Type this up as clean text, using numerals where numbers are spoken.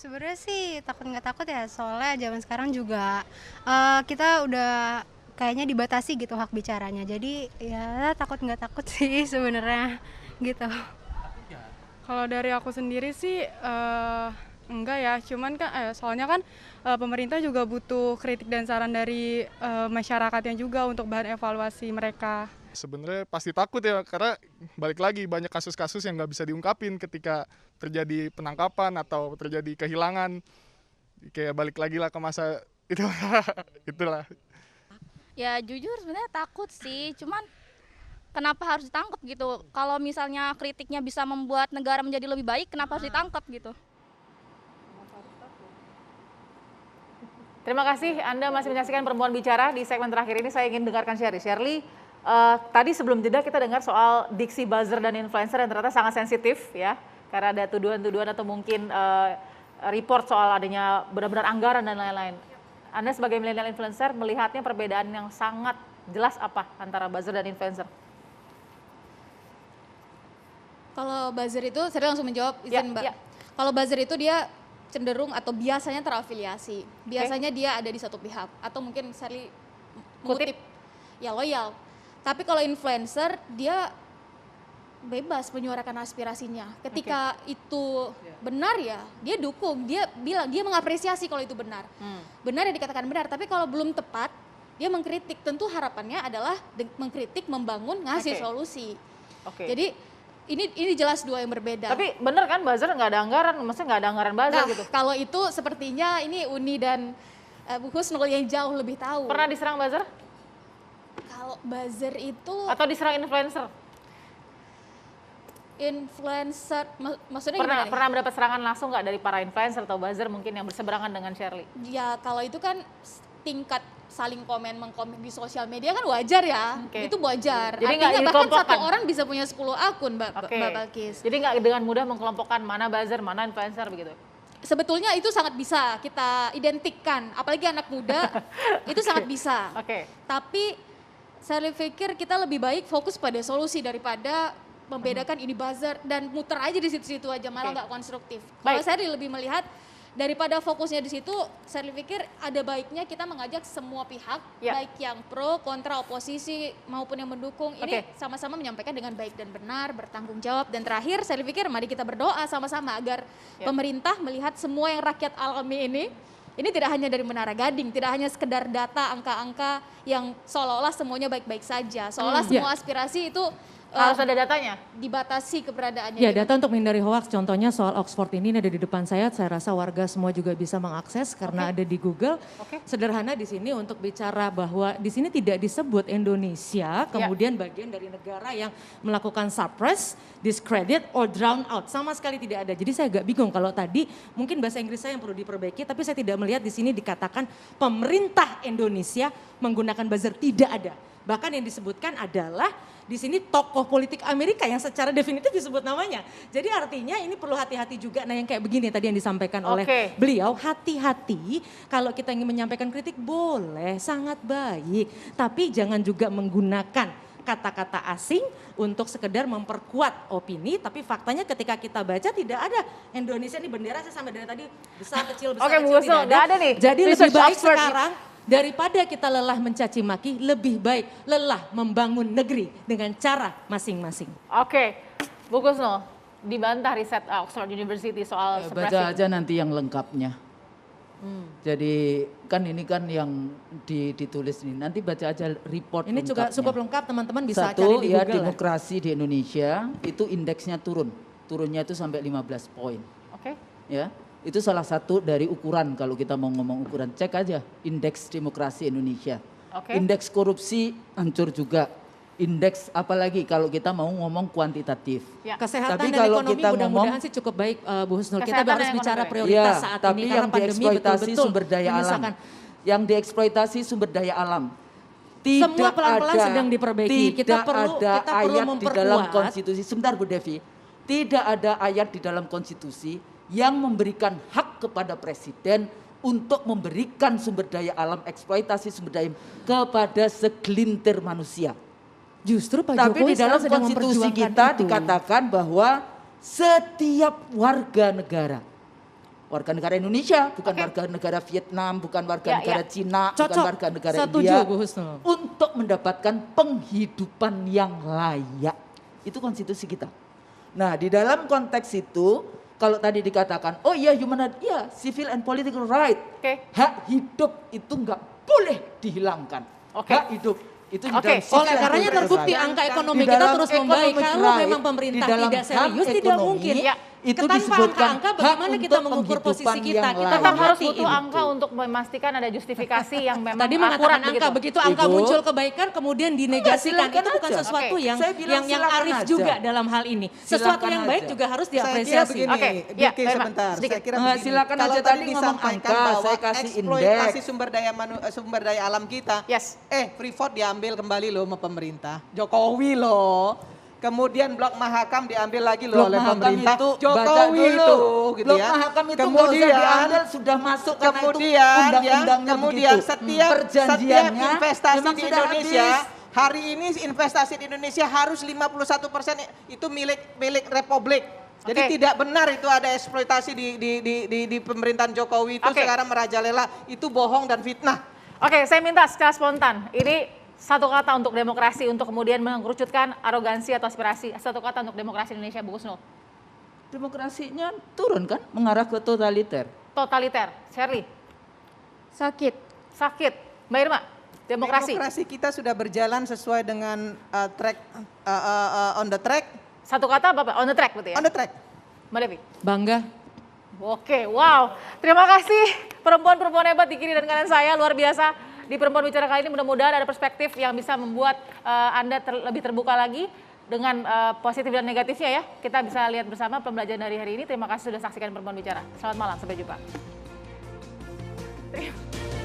Sebenarnya sih takut nggak takut ya, soalnya zaman sekarang juga, kita udah kayaknya dibatasi gitu hak bicaranya. Jadi ya takut nggak takut sih sebenarnya, gitu. Kalau dari aku sendiri sih enggak ya, cuman kan soalnya kan pemerintah juga butuh kritik dan saran dari masyarakatnya juga untuk bahan evaluasi mereka. Sebenarnya pasti takut ya, karena balik lagi banyak kasus-kasus yang nggak bisa diungkapin ketika terjadi penangkapan atau terjadi kehilangan. Kayak balik lagi lah ke masa itu, itulah. Ya jujur sebenarnya takut sih, cuman kenapa harus ditangkap gitu? Kalau misalnya kritiknya bisa membuat negara menjadi lebih baik, kenapa harus ditangkap gitu? Terima kasih Anda masih menyaksikan Perempuan Bicara. Di segmen terakhir ini saya ingin dengarkan Shirley. Shirley, tadi sebelum jeda kita dengar soal diksi buzzer dan influencer yang ternyata sangat sensitif ya. Karena ada tuduhan-tuduhan atau mungkin report soal adanya benar-benar anggaran dan lain-lain. Anda sebagai milenial influencer melihatnya perbedaan yang sangat jelas apa antara buzzer dan influencer? Kalau buzzer itu, saya langsung menjawab, Ya, izin Mbak. ya. Kalau buzzer itu dia cenderung atau biasanya terafiliasi. Biasanya dia ada di satu pihak. Atau mungkin Sally mengutip, ya loyal. Tapi kalau influencer, dia bebas menyuarakan aspirasinya. Ketika itu benar ya, dia dukung, dia bilang, dia mengapresiasi kalau itu benar. Benar yang dikatakan benar, tapi kalau belum tepat, dia mengkritik. Tentu harapannya adalah mengkritik, membangun, ngasih solusi. Jadi ini jelas dua yang berbeda. Tapi bener kan buzzer nggak ada anggaran, maksudnya nggak ada anggaran buzzer gitu. Kalau itu sepertinya ini Uni dan Bu Husnul yang jauh lebih tahu. Pernah diserang buzzer? Kalau buzzer itu Atau diserang influencer? influencer, maksudnya gimana nih? Pernah mendapat serangan langsung nggak dari para influencer atau buzzer mungkin yang berseberangan dengan Shirley? Ya kalau itu kan tingkat saling mengkomen di sosial media kan wajar ya, itu wajar. Jadi nggak artinya bahkan satu dikelompokkan? orang bisa punya 10 akun Mbak Balkis. Jadi nggak dengan mudah mengkelompokkan mana buzzer, mana influencer begitu? Sebetulnya itu sangat bisa kita identikkan, apalagi anak muda itu sangat bisa. Tapi saya pikir kita lebih baik fokus pada solusi daripada membedakan ini buzzer dan muter aja di situ-situ aja, malah nggak konstruktif. Kalau saya lebih melihat daripada fokusnya di situ, saya pikir ada baiknya kita mengajak semua pihak, baik yang pro, kontra, oposisi maupun yang mendukung, ini sama-sama menyampaikan dengan baik dan benar, bertanggung jawab. Dan terakhir saya pikir mari kita berdoa sama-sama agar pemerintah melihat semua yang rakyat alami ini tidak hanya dari Menara Gading, tidak hanya sekedar data, angka-angka yang seolah-olah semuanya baik-baik saja, seolah semua aspirasi itu harus ada datanya, dibatasi keberadaannya. Ya, data untuk menghindari hoax, contohnya soal Oxford ini ada di depan saya rasa warga semua juga bisa mengakses karena ada di Google. Sederhana di sini untuk bicara bahwa di sini tidak disebut Indonesia, kemudian bagian dari negara yang melakukan suppress, discredit, or drown out, sama sekali tidak ada. Jadi saya agak bingung kalau tadi mungkin bahasa Inggris saya yang perlu diperbaiki, tapi saya tidak melihat di sini dikatakan pemerintah Indonesia menggunakan buzzer, tidak ada. Bahkan yang disebutkan adalah di sini tokoh politik Amerika yang secara definitif disebut namanya. Jadi artinya ini perlu hati-hati juga. Nah yang kayak begini tadi yang disampaikan oleh beliau, hati-hati kalau kita ingin menyampaikan kritik boleh, sangat baik. Tapi jangan juga menggunakan kata-kata asing untuk sekedar memperkuat opini, tapi faktanya ketika kita baca tidak ada Indonesia ini bendera saya sampai dari tadi besar kecil tidak ada. Jadi lebih baik sekarang daripada kita lelah mencaci maki, lebih baik lelah membangun negeri dengan cara masing-masing. Bu Husnul, dibantah riset Oxford University soal suppressing. Baca aja nanti yang lengkapnya. Jadi kan ini kan yang ditulis ini, nanti baca aja report ini lengkapnya. juga cukup lengkap, teman-teman bisa Satu, cari di ya, Google. demokrasi di Indonesia itu indeksnya turunnya itu sampai 15 poin. Ya. Itu salah satu dari ukuran kalau kita mau ngomong ukuran. Cek aja indeks demokrasi Indonesia. Indeks korupsi hancur juga. Indeks apalagi kalau kita mau ngomong kuantitatif. Kesehatan tapi dan kalau ekonomi kita mudah-mudahan sih cukup baik Bu Husnul. Kita harus bicara prioritas ya, saat tapi ini yang karena pandemi dieksploitasi betul-betul sumber daya alam. Yang dieksploitasi sumber daya alam. Tidak semua pelan-pelan sedang diperbaiki. Tidak ada ayat di dalam konstitusi. Sebentar Bu Devi. Tidak ada ayat di dalam konstitusi yang memberikan hak kepada presiden untuk memberikan sumber daya alam, eksploitasi sumber daya kepada segelintir manusia. Justru Pak Tapi Jokowi di dalam sedang konstitusi kita itu. dikatakan bahwa setiap warga negara warga negara Indonesia, bukan Oke. warga negara Vietnam, bukan warga Ya, negara ya. Cina, bukan Cocok. warga negara Setuju, India, Bu Husnul. untuk mendapatkan penghidupan yang layak. Itu konstitusi kita. Nah, di dalam konteks itu, kalau tadi dikatakan, oh iya human right, iya civil and political right. Oke. Hak hidup itu nggak boleh dihilangkan. Oke. Hak hidup itu di Oke. dalam civil Oleh and karenanya political terbukti right. angka Di ekonomi kita dalam terus membaik. economic Kalau right, memang pemerintah di dalam tidak hak serius, tidak ekonomi, mungkin. Ya. itu Tanpa disebutkan angka-angka hak bagaimana kita untuk mengukur posisi penghidupan kita? yang Kita Tetap layak. harus mengerti butuh itu. angka untuk memastikan ada justifikasi yang memang Tadi akurat mengatakan angka, begitu. begitu angka Ibu. muncul kebaikan kemudian dinegasikan. Silakan Itu bukan aja. sesuatu Oke. yang Saya bilang yang silakan arif aja. juga dalam hal ini. Sesuatu Silakan yang baik aja. juga harus Saya kira diapresiasi. begini, Oke, Diki ya, baik, Pak. sebentar. Sedikit. Saya kira Enggak, begini. silakan Kalau aja, tadi tadi ngomong disampaikan angka, bahwa saya kasih eksploitasi indeks. sumber daya alam kita. Yes. Freeport diambil kembali loh sama pemerintah. Jokowi loh. Kemudian Blok Mahakam diambil lagi loh Blok oleh Mahakam pemerintah. itu, baca Jokowi dulu. itu gitu Blok ya. Mahakam itu nggak kemudian usah diambil, sudah masuk karena itu undang-undangnya kemudian begitu. setiap Perjanjiannya investasi memang di sudah Indonesia habis. hari ini investasi di Indonesia harus 51% itu milik Republik. Jadi Oke. tidak benar itu ada eksploitasi di pemerintahan Jokowi itu Oke. sekarang merajalela, itu bohong dan fitnah. Oke, saya minta secara spontan. Ini satu kata untuk demokrasi, untuk kemudian mengerucutkan arogansi atau aspirasi. Satu kata untuk demokrasi Indonesia, Bu Husnul. Demokrasinya turun kan, mengarah ke totaliter. Totaliter. Shirley, Sakit. sakit. Mbak Irma, demokrasi. Demokrasi kita sudah berjalan sesuai dengan on the track. Satu kata apa, Pak? On the track berarti ya? On the track. Mbak Devi. Bangga. Oke, wow. Terima kasih perempuan-perempuan hebat di kiri dan kanan saya, luar biasa. Di Perempuan Bicara kali ini mudah-mudahan ada perspektif yang bisa membuat Anda lebih terbuka lagi dengan positif dan negatifnya ya. Kita bisa lihat bersama pembelajaran dari hari ini. Terima kasih sudah saksikan Perempuan Bicara. Selamat malam, sampai jumpa.